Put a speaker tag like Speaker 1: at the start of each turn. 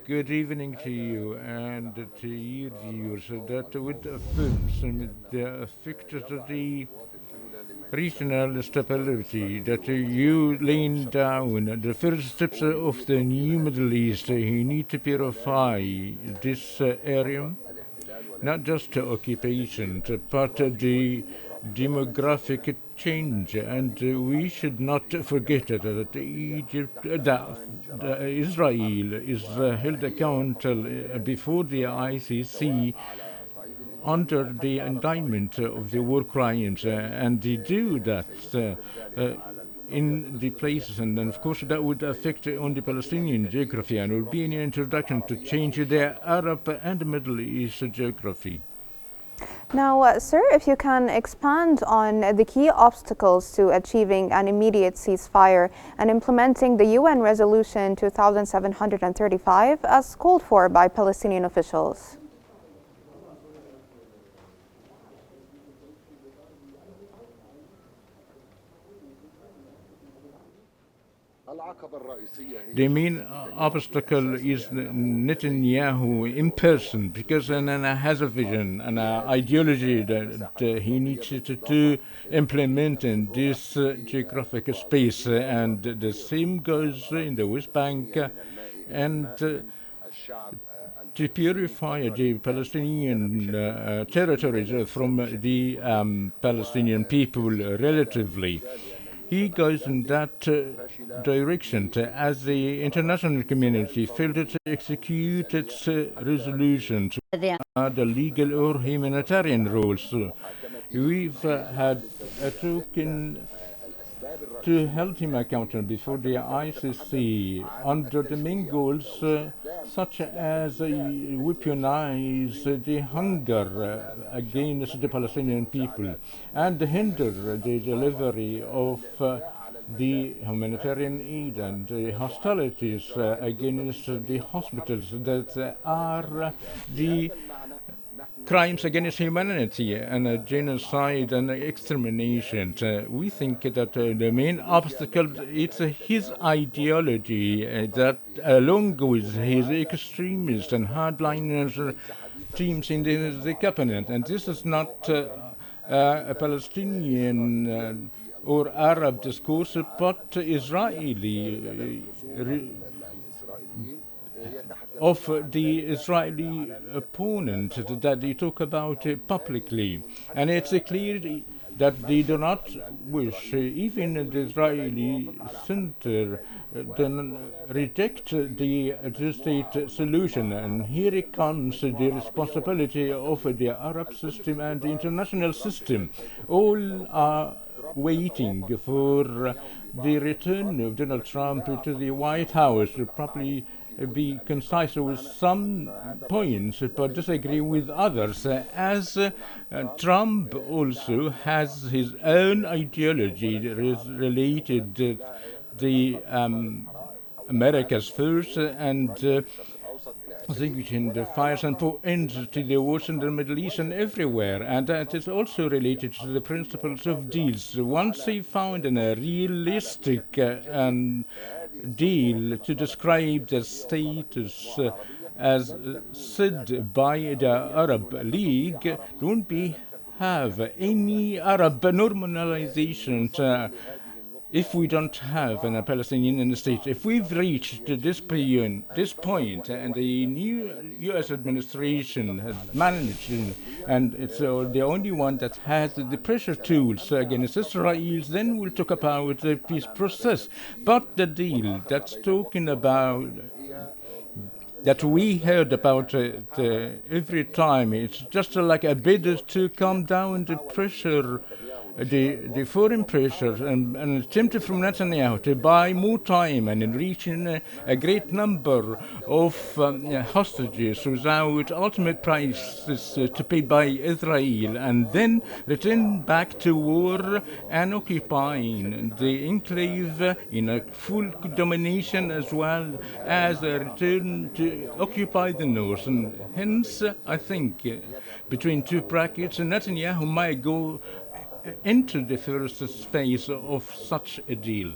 Speaker 1: Good evening to you and to your viewers. That with the films and the effect of the regional stability that you laying down the first steps of the new Middle East. You need to purify this area, not just occupation, but the demographic change, and we should not forget that Egypt, that Israel is held accountable before the ICC under the indictment of the war crimes, and they do that in the places, and then of course that would affect on the Palestinian geography and would be an introduction to change the Arab and Middle East geography.
Speaker 2: Now, sir, if you can expand on the key obstacles to achieving an immediate ceasefire and implementing the UN Resolution 2735 as called for by Palestinian officials.
Speaker 1: The main obstacle is Netanyahu in person, because he has a vision and an ideology that he needs to implement in this geographic space, and the same goes in the West Bank, and to purify the Palestinian territories from the Palestinian people relatively. He goes in that direction as the international community failed to execute its resolutions, the legal or humanitarian rules. We've had a token to hold him accountable before the ICC under the main goals such as weaponize the hunger against the Palestinian people and hinder the delivery of the humanitarian aid and the hostilities against the hospitals that are the crimes against humanity and genocide and extermination. We think that the main obstacle is his ideology that along with his extremist and hardliners teams in the cabinet. And this is not a Palestinian or Arab discourse, but Israeli of the Israeli opponent that they talk about publicly. And it's clear that they do not wish, even the Israeli center, reject the two-state solution. And here it comes the responsibility of the Arab system and the international system. All are waiting for the return of Donald Trump to the White House, probably be concise with some points but disagree with others, as Trump also has his own ideology related to the America's first and extinguishing the fires and put end to the wars in the Middle East and everywhere. And that is also related to the principles of deals. Once they found a realistic deal to describe the status as said by the Arab League, don't we have any Arab normalization if we don't have a Palestinian state. If we've reached this point, and the new U.S. administration has managed, and it's the only one that has the pressure tools against Israel, then we'll talk about the peace process. But the deal that's talking about that we heard about every time, it's just like a bid to calm down the pressure, the foreign pressure, and an attempt from Netanyahu to buy more time and in reaching a great number of hostages without ultimate prices to pay by Israel, and then return back to war and occupying the enclave in a full domination, as well as a return to occupy the north. And hence, I think, between two brackets, Netanyahu might go into the first phase of such a deal.